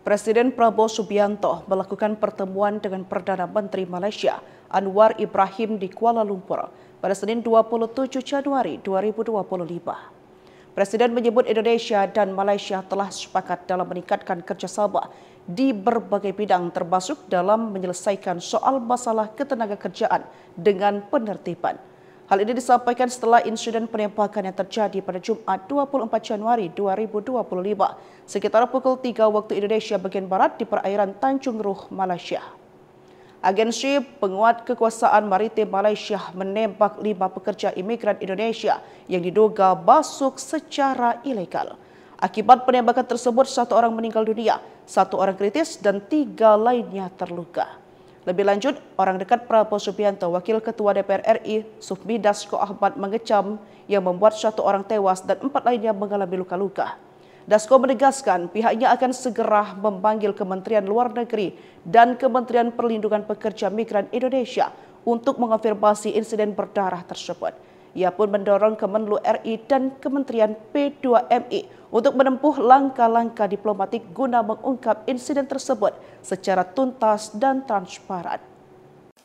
Presiden Prabowo Subianto melakukan pertemuan dengan Perdana Menteri Malaysia Anwar Ibrahim di Kuala Lumpur pada Senin 27 Januari 2025. Presiden menyebut Indonesia dan Malaysia telah sepakat dalam meningkatkan kerjasama di berbagai bidang termasuk dalam menyelesaikan soal masalah ketenagakerjaan dengan penertiban. Hal ini disampaikan setelah insiden penembakan yang terjadi pada Jumat 24 Januari 2025 sekitar pukul 3 waktu Indonesia bagian Barat di perairan Tanjung Ruh, Malaysia. Agensi Penguat Kekuasaan Maritim Malaysia menembak 5 pekerja imigran Indonesia yang diduga masuk secara ilegal. Akibat penembakan tersebut, 1 orang meninggal dunia, 1 orang kritis dan 3 lainnya terluka. Lebih lanjut, orang dekat Prabowo Subianto, Wakil Ketua DPR RI, Sufmi Dasko Ahmad mengecam yang membuat 1 orang tewas dan 4 lainnya mengalami luka-luka. Dasko menegaskan pihaknya akan segera memanggil Kementerian Luar Negeri dan Kementerian Perlindungan Pekerja Migran Indonesia untuk mengonfirmasi insiden berdarah tersebut. Ia pun mendorong Kemenlu RI dan Kementerian P2MI untuk menempuh langkah-langkah diplomatik guna mengungkap insiden tersebut secara tuntas dan transparan.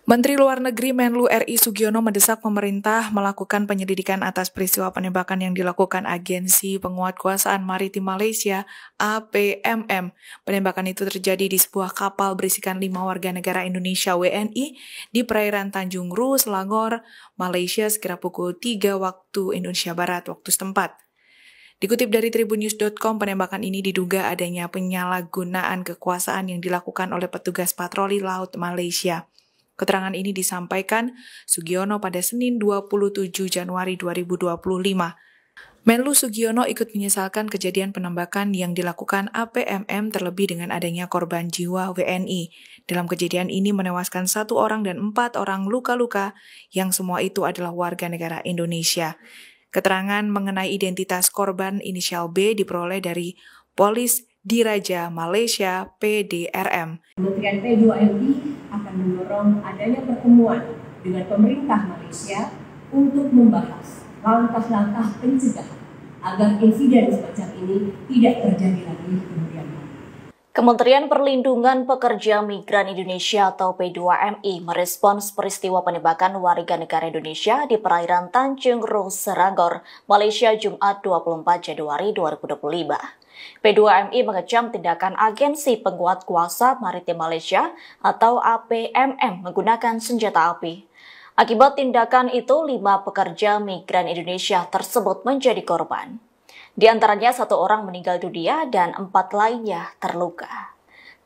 Menteri Luar Negeri Menlu RI Sugiono mendesak pemerintah melakukan penyelidikan atas peristiwa penembakan yang dilakukan Agensi Penguatkuasaan Maritim Malaysia (APMM). Penembakan itu terjadi di sebuah kapal berisikan 5 warga negara Indonesia WNI di perairan Tanjung Ruh, Selangor, Malaysia sekira pukul 3 waktu Indonesia Barat waktu setempat. Dikutip dari tribunnews.com, penembakan ini diduga adanya penyalahgunaan kekuasaan yang dilakukan oleh petugas patroli laut Malaysia. Keterangan ini disampaikan Sugiono pada Senin 27 Januari 2025. Menlu Sugiono ikut menyesalkan kejadian penembakan yang dilakukan APMM terlebih dengan adanya korban jiwa WNI. Dalam kejadian ini menewaskan 1 orang dan 4 orang luka-luka yang semua itu adalah warga negara Indonesia. Keterangan mengenai identitas korban inisial B diperoleh dari Polis Diraja Malaysia PDRM. Kementerian P2MI akan mendorong adanya pertemuan dengan pemerintah Malaysia untuk membahas langkah-langkah pencegahan agar insiden semacam ini tidak terjadi lagi kemudian hari. Kementerian Perlindungan Pekerja Migran Indonesia atau P2MI merespons peristiwa penembakan warga negara Indonesia di perairan Tanjung Ruh, Selangor, Malaysia Jumat 24 Januari 2025. P2MI mengecam tindakan Agensi Penguat Kuasa Maritim Malaysia atau APMM menggunakan senjata api. Akibat tindakan itu, 5 pekerja migran Indonesia tersebut menjadi korban. Di antaranya 1 orang meninggal dunia dan 4 lainnya terluka.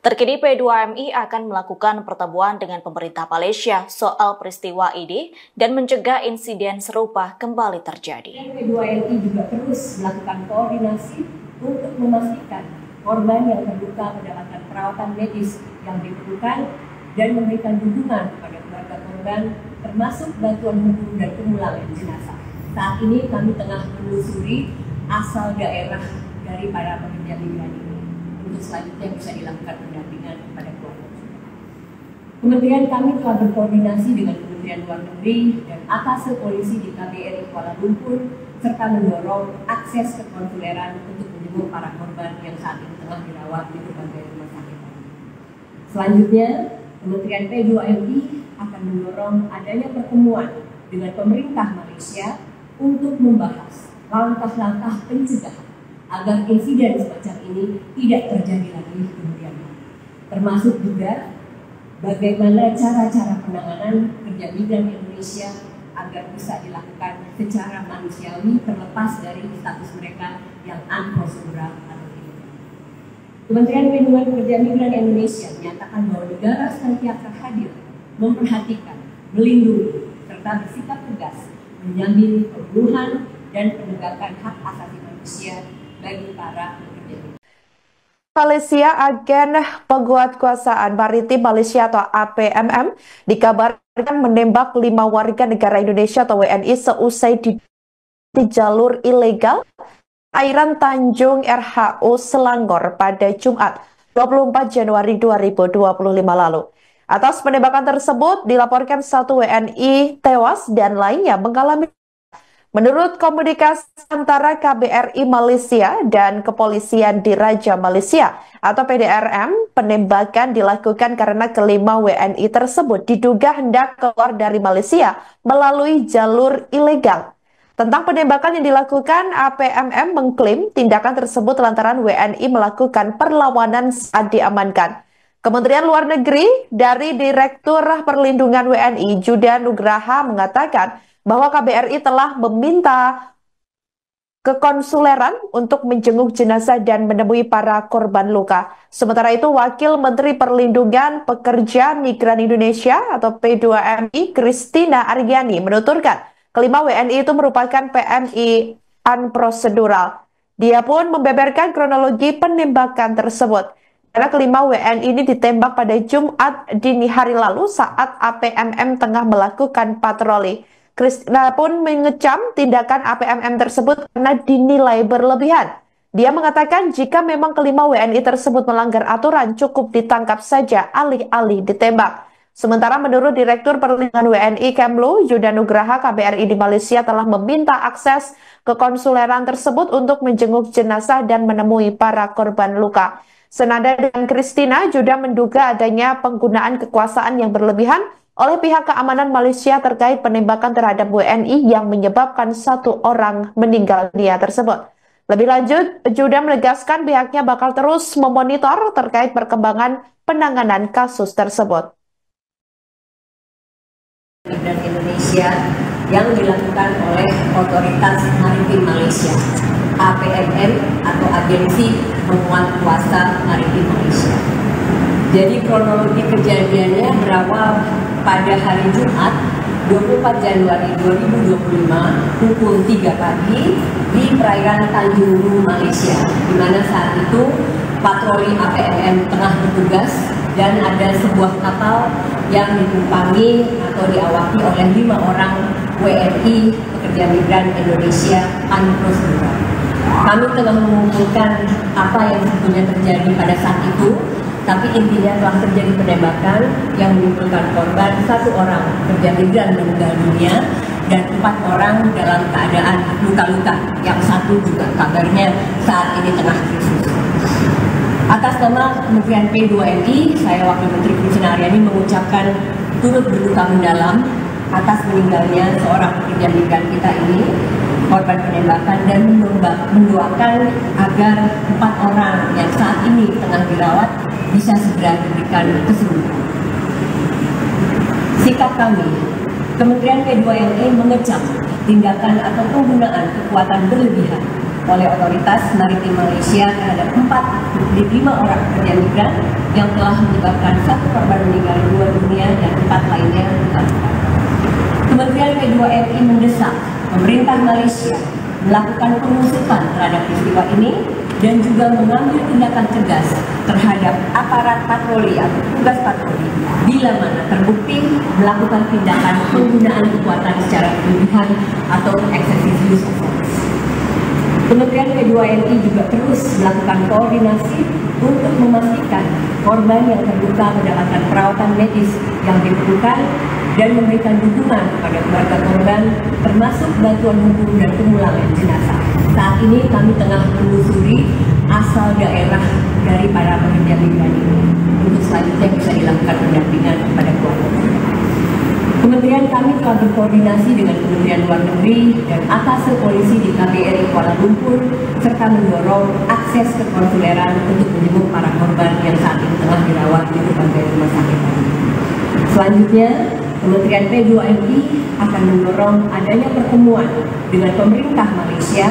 Terkini P2MI akan melakukan pertemuan dengan pemerintah Malaysia soal peristiwa ini dan mencegah insiden serupa kembali terjadi. P2MI juga terus melakukan koordinasi untuk memastikan korban yang terluka mendapatkan perawatan medis yang diperlukan dan memberikan dukungan kepada keluarga korban termasuk bantuan hukum dan pemulangan jenazah. Saat ini kami tengah menelusuri asal daerah dari para pekerja migran ini untuk selanjutnya bisa dilakukan pendampingan kepada keluarga. Kementerian kami telah berkoordinasi dengan Kementerian Luar Negeri dan Atasel Polisi di KBRI Kuala Lumpur serta mendorong akses kekonsuleran untuk menjenguk para korban yang saat ini tengah dirawat di berbagai rumah sakit. Selanjutnya, Kementerian P2MI akan mendorong adanya pertemuan dengan pemerintah Malaysia untuk membahas langkah-langkah pencegahan agar insiden semacam ini tidak terjadi lagi kemudian hari. Termasuk juga bagaimana cara-cara penanganan pekerja migran Indonesia agar bisa dilakukan secara manusiawi terlepas dari status mereka yang unprocedural atau tidak. Kementerian Perlindungan Pekerja Migran Indonesia menyatakan bahwa negara senantiasa hadir, memperhatikan, melindungi, serta bersikap tegas menjamin pemenuhan dan penegakan hak asasi manusia bagi para pekerja migran. Malaysia, Agen Penguatkuasaan Maritim Malaysia atau APMM dikabarkan menembak 5 warga negara Indonesia atau WNI seusai di jalur ilegal perairan Tanjung RHU Selangor pada Jumat 24 Januari 2025 lalu. Atas penembakan tersebut dilaporkan 1 WNI tewas dan lainnya mengalami. Menurut komunikasi antara KBRI Malaysia dan Kepolisian Diraja Malaysia atau PDRM, penembakan dilakukan karena kelima WNI tersebut diduga hendak keluar dari Malaysia melalui jalur ilegal. Tentang penembakan yang dilakukan, APMM mengklaim tindakan tersebut lantaran WNI melakukan perlawanan saat diamankan. Kementerian Luar Negeri dari Direktur Perlindungan WNI Juda Nugraha mengatakan bahwa KBRI telah meminta kekonsuleran untuk menjenguk jenazah dan menemui para korban luka. Sementara itu, Wakil Menteri Perlindungan Pekerja Migran Indonesia atau P2MI Christina Aryani menuturkan kelima WNI itu merupakan PMI unprocedural. Dia pun membeberkan kronologi penembakan tersebut. Karena kelima WNI ini ditembak pada Jumat dini hari lalu saat APMM tengah melakukan patroli. Christina pun mengecam tindakan APMM tersebut karena dinilai berlebihan. Dia mengatakan jika memang kelima WNI tersebut melanggar aturan, cukup ditangkap saja alih-alih ditembak. Sementara menurut Direktur Perlindungan WNI Kemlu, Juda Nugraha, KBRI di Malaysia telah meminta akses ke konsuleran tersebut untuk menjenguk jenazah dan menemui para korban luka. Senada dengan Christina, Juda menduga adanya penggunaan kekuasaan yang berlebihan oleh pihak keamanan Malaysia terkait penembakan terhadap WNI yang menyebabkan 1 orang meninggal dunia tersebut. Lebih lanjut, Juda menegaskan pihaknya bakal terus memonitor terkait perkembangan penanganan kasus tersebut. Migran Indonesia yang dilakukan oleh Otoritas Maritim Malaysia, APMM atau Agensi Penguatkuasa Maritim Malaysia. Jadi kronologi kejadiannya berawal pada hari Jumat 24 Januari 2025 pukul 3 pagi di perairan Tanjung Ru, Malaysia, di mana saat itu patroli APMM tengah bertugas dan ada sebuah kapal yang ditumpangi atau diawaki oleh 5 orang WNI pekerja migran Indonesia unprocedural. Kami tengah mengumpulkan apa yang sebetulnya terjadi pada saat itu, tapi intinya telah terjadi penembakan yang menimbulkan korban 1 orang pekerja migran meninggal dunia dan 4 orang dalam keadaan luka-luka, yang 1 juga kabarnya saat ini tengah krisis. Atas nama Kementerian P2MI, saya Wakil Menteri Christina Aryani mengucapkan turut berduka mendalam atas meninggalnya seorang pekerja migran kita ini, korban penembakan, dan mendoakan agar 4 orang yang saat ini tengah dirawat bisa segera diberikan kesembuhan. Sikap kami, Kementerian P2MI mengecam tindakan atau penggunaan kekuatan berlebihan oleh Otoritas Maritim Malaysia terhadap 5 orang pekerja migran yang telah menyebabkan 1 korban meninggal dunia dan 4 lainnya luka. Kementerian P2MI mendesak pemerintah Malaysia melakukan pengusutan terhadap peristiwa ini dan juga mengambil tindakan tegas terhadap aparat patroli atau tugas patroli bila mana terbukti melakukan tindakan penggunaan kekuatan secara berlebihan atau excessive use of force. Kementerian P2MI juga terus melakukan koordinasi untuk memastikan korban yang terluka mendapatkan perawatan medis yang diperlukan dan memberikan dukungan kepada keluarga korban, termasuk bantuan hukum dan pemulangan jenazah. Saat ini kami tengah menelusuri asal daerah dari para pekerja migran ini untuk selanjutnya bisa dilakukan pendampingan kepada keluarga. Kementerian kami telah berkoordinasi dengan Kementerian Luar Negeri dan atas polisi di KBRI Kuala Lumpur serta mendorong akses ke konsuleran untuk menjenguk para korban yang saat ini tengah dirawat di berbagai rumah sakit. Selanjutnya, Kementerian P2MI akan mendorong adanya pertemuan dengan pemerintah Malaysia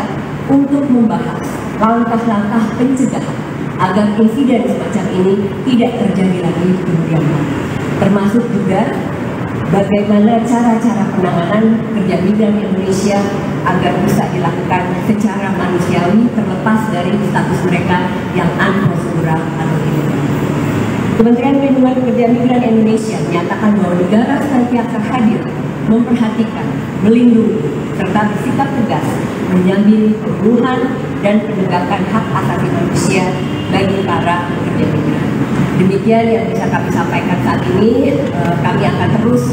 untuk membahas langkah-langkah pencegahan agar insiden semacam ini tidak terjadi lagi di kemudian hari. Termasuk juga bagaimana cara-cara penanganan pekerja migran Indonesia agar bisa dilakukan secara manusiawi terlepas dari status mereka yang unprocedural atau ilegal. Kementerian Perlindungan Pekerja Migran Indonesia menyatakan bahwa negara senantiasa hadir, memperhatikan, melindungi, serta bersikap tegas menjamin pemenuhan dan penegakan hak asasi manusia bagi para pekerja migran. Demikian yang bisa kami sampaikan saat ini. Kami akan terus